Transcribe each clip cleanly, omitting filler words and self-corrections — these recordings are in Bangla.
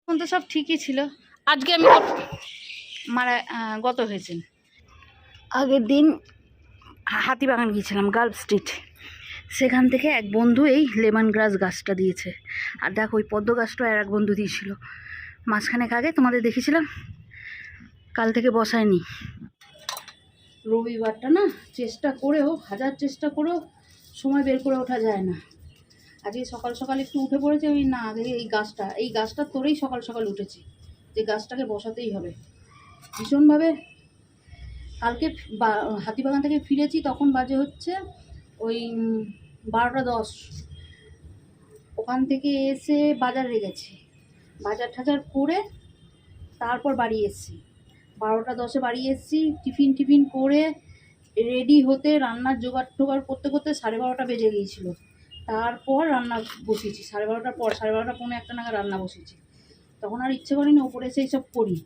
এখন তো সব ঠিকই ছিল। আজকে আমি মারা গত হয়েছেন। আগের দিন হাতিবাগান গিয়েছিলাম, গার্লস স্ট্রিট। সেখান থেকে এক বন্ধু এই লেমন গ্রাস গাছটা দিয়েছে। আর দেখো ওই পদ্ম গাছটা আর এক বন্ধু দিয়েছিল মাঝখানেক আগে, তোমাদের দেখেছিলাম। কাল থেকে বসায়নি। রবিবারটা না চেষ্টা করেও, হাজার চেষ্টা করেও সময় বের করে ওঠা যায় না। আজকে সকাল সকাল একটু উঠে পড়েছে, ওই না আগে এই গাছটা তোরেই সকাল সকাল উঠেছি যে গাছটাকে বসাতেই হবে ভীষণভাবে। কালকে হাতিবাগান থেকে ফিরেছি, তখন বাজে হচ্ছে ওই 12টা 10। ওখান থেকে এসে বাজারে গেছি, বাজার টাজার করে তারপর বাড়ি এসেছি। 12টা 10-এ বাড়ি এসেছি, টিফিন করে রেডি হতে রান্নার জোগাড় করতে করতে 12:30টা বেজে গিয়েছিল। তারপর রান্না বসিয়েছি 12:30টার পর, 12:30 পৌনে 1টা নাগাদ রান্না বসিয়েছি। তখন আর ইচ্ছে করিনি ওপরে এসে এইসব করি।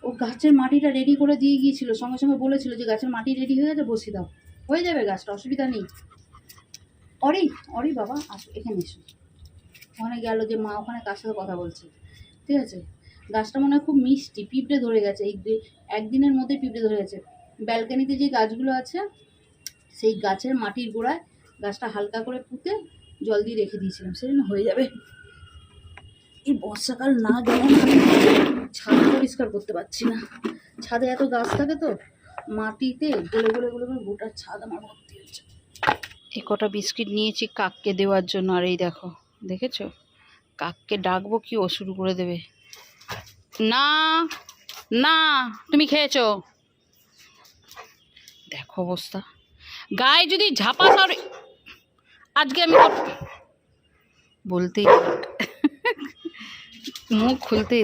ও গাছের মাটিটা রেডি করে দিয়ে গিয়েছিল, সঙ্গে সঙ্গে বলেছিল যে গাছের মাটি রেডি হয়ে গেছে, বসিয়ে দাও, হয়ে যাবে গাছটা, অসুবিধা নেই। অরি বাবা আসো, এখানে এসো। ওখানে গেল যে মা ওখানে কার সাথে কথা বলছে, ঠিক আছে। গাছটা মনে হয় খুব মিষ্টি, পিঁপড়ে ধরে গেছে, এই একদিনের মধ্যে পিঁপড়ে ধরে গেছে। ব্যালকানিতে যে গাছগুলো আছে সেই গাছের মাটির গোড়ায় গাছটা হালকা করে পুঁতে জল দিয়ে রেখে দিয়েছিলাম, সেজন্য হয়ে যাবে। এই বর্ষাকাল না গেলে ছাদ পরিষ্কার করতে পারছি না। ছাদে এত গাছ থাকে তো মাটিতে গলে গলে গলে গলে গোটা ছাদ আমার ভর্তি হচ্ছে। এই কটা বিস্কিট নিয়েছি কাককে দেওয়ার জন্য। আর এই দেখো, দেখেছো কাককে ডাকবো কি ও শুরু করে দেবে। না না, তুমি খেয়েছো, দেখো অবস্থা। গায়ে যদি ঝাপাস আর আজকে আমি বলতেই মুখ খুলতেই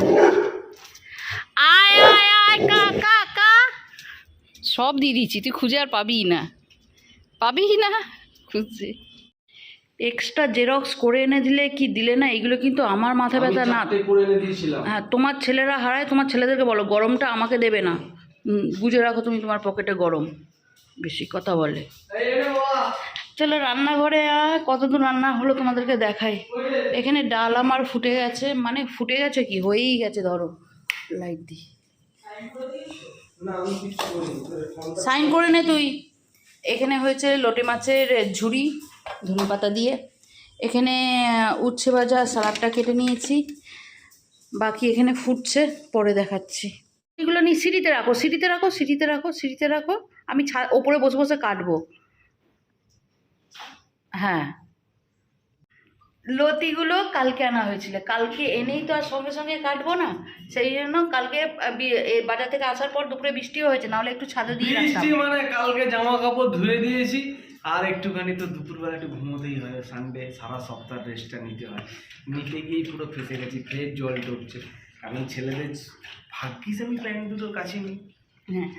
আয় আয় আয় কা কা কা সব দিয়ে দিচ্ছি, তুই খুঁজে আর পাবি না খুঁজছে। এক্সট্রা জেরক্স করে এনে দিলে কি দিলে না, এগুলো কিন্তু আমার মাথা ব্যথা না। হ্যাঁ, তোমার ছেলেরা হারায়, তোমার ছেলেদেরকে বলো গরমটা আমাকে দেবে না, বুঝে রাখো তুমি তোমার পকেটে গরম, বেশি কথা বলে। চলো রান্নাঘরে কতদূর রান্না হলো তোমাদেরকে দেখাই। এখানে ডাল আমার ফুটে গেছে, মানে ফুটে গেছে কি হয়েই গেছে, ধরো লাইট দি সাইন করে নে তুই। এখানে হয়েছে লোটে মাছের ঝুড়ি ধনে পাতা দিয়ে। এখানে উচ্ছে ভাজা সালাডটা কেটে নিয়েছি, বাকি এখানে ফুটছে, পরে দেখাচ্ছি। এগুলো নিয়ে সিঁড়িতে রাখো, আমি ওপরে বসে বসে কাটবো। হ্যাঁ, লতিগুলো কালকে আনা হয়েছিল, কালকে এনেই তো আর সঙ্গে সঙ্গে কাটবো না, সেই জন্য কালকে বাজার থেকে আসার পর দুপুরে বৃষ্টিও হয়েছে, নাহলে একটু ছাদে দিয়ে রাখতাম। মানে কালকে জামা কাপড় ধুয়ে দিয়েছি, আর একটুখানি তো দুপুরবেলা একটু ঘুমোতেই হয়, সানডে সারা সপ্তাহ রেস্টটা নিতে হয়, নিতে গিয়েই পুরো ফেসে গেছি, ফ্রেশ জল ঢুকছে। আমি ছেলেদের ভাগ্যিস আমি প্যান্ট দুটোর কাছে নিই। হ্যাঁ,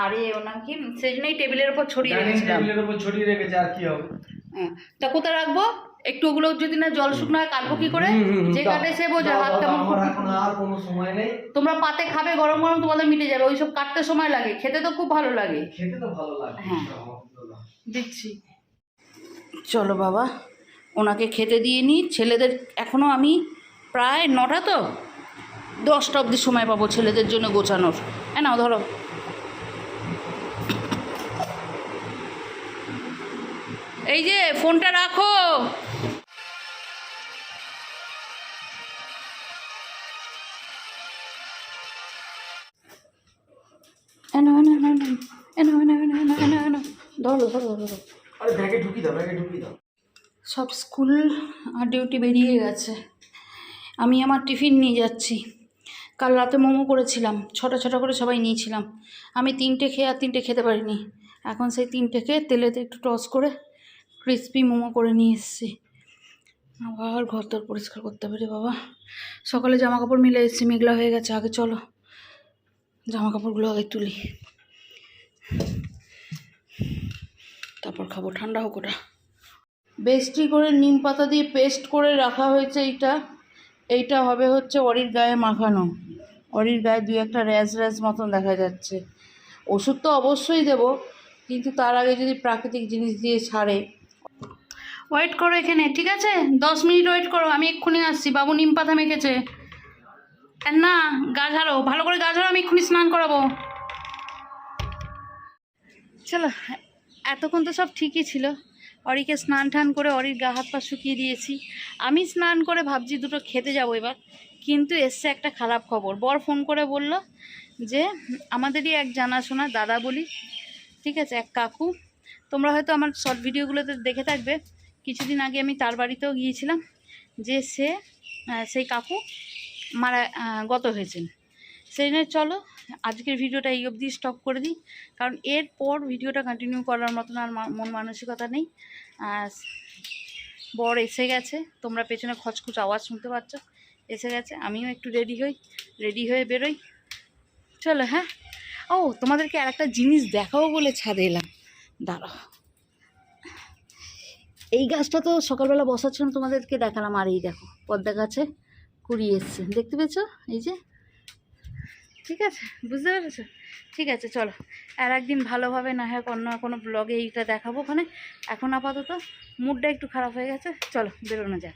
আরে ওনার কি সেই জন্যই টেবিলের উপর ছড়িয়ে রেখেছিলাম। টেবিলের উপর ছড়িয়ে রেখেছে, আর কি হবে। হ্যাঁ, তা কোথায় রাখবো? একটু ওগুলো যদি না জল শুকনো হয় কাটবো কি করে? যে কাটে সে বোঝে, হাত কেমন। আমার এখন আর কোনো সময় নেই। তোমরা পাতে খাবে গরম গরম, তোমাদের মিটে যাবে। ওইসব কাটতে সময় লাগে, খেতে তো খুব ভালো লাগে। খেতে তো ভালো লাগে। হ্যাঁ দিচ্ছি, চলো বাবা ওনাকে খেতে দিয়ে নিই। ছেলেদের এখনও আমি প্রায় 9টা তো 10টা অবধি সময় পাবো ছেলেদের জন্য গোছানোর। হ্যাঁ নাও ধরো, এই যে ফোনটা রাখো। সব স্কুল আর ডিউটি বেরিয়ে গেছে, আমি আমার টিফিন নিয়ে যাচ্ছি। কাল রাতে মোমো করেছিলাম, 6টা করে সবাই নিয়েছিলাম। আমি 3টে খেয়ে আর 3টে খেতে পারিনি। এখন সেই 3টে খেয়ে তেলেতে একটু টস করে ক্রিসপি মোমো করে নিয়ে এসেছি। আবার ঘর দর পরিষ্কার করতে হবে রে বাবা। সকালে জামা কাপড় মিলে এসেছি, মেঘলা হয়ে গেছে। আগে চলো জামা কাপড়গুলো আগে তুলি, তারপর খাবো। ঠান্ডা হোক ওটা। বেস্টি করে নিম পাতা দিয়ে পেস্ট করে রাখা হয়েছে। এইটা হবে হচ্ছে অরির গায়ে মাখানো। অরির গায়ে 2-একটা র্যাশ মতন দেখা যাচ্ছে। ওষুধ তো অবশ্যই দেব, কিন্তু তার আগে যদি প্রাকৃতিক জিনিস দিয়ে ছাড়ে। ওয়েট করো এখানে, ঠিক আছে? 10 মিনিট ওয়েট করো, আমি এক্ষুনি আসছি। বাবু নিম পাতা মেখেছে। আর না, গা ঝাড়ো, ভালো করে গা ঝাড়ো, আমি এক্ষুনি স্নান করাবো। চলো, এতক্ষণ তো সব ঠিকই ছিল। অরিকে স্নান টান করে অরির গা হাত পা শুকিয়ে দিয়েছি। আমি স্নান করে ভাবছি দুটো খেতে যাবো এবার, কিন্তু এসছে একটা খারাপ খবর। বর ফোন করে বলল যে আমাদেরই এক জানাশোনা দাদা বলি, ঠিক আছে, এক কাকু, তোমরা হয়তো আমার শর্ট ভিডিওগুলোতে দেখে থাকবে, কিছুদিন আগে আমি তার বাড়িতেও গিয়েছিলাম, যে সেই কাকু গত হয়েছেন। সেই জন্য চলো আজকের ভিডিওটা এই অবধি স্টপ করে দিই, কারণ এরপর ভিডিওটা কন্টিনিউ করার মতন আর মন মানসিকতা নেই। বর এসে গেছে, তোমরা পেছনে খচখচ আওয়াজ শুনতে পাচ্ছ, এসে গেছে। আমিও একটু রেডি হয়ে বেরোই। চলো, হ্যাঁ। ও, তোমাদেরকে আর একটা জিনিস দেখাবো বলে ছাদে এলাম, দাঁড়াও। এই গাছটা তো সকালবেলা বসাচ্ছিলাম, তোমাদেরকে দেখালাম। আর এই দেখো পদ্মা গাছে কুড়িয়ে এসছে, দেখতে পেয়েছো? এই যে, ঠিক আছে, বুঝতে পেরেছো? ঠিক আছে, চলো আর একদিন ভালোভাবে না হয় অন্য কোনো ব্লগে এইটা দেখাবো ওখানে। এখন আপাতত মুডটা একটু খারাপ হয়ে গেছে, চলো বেরোনো যাক।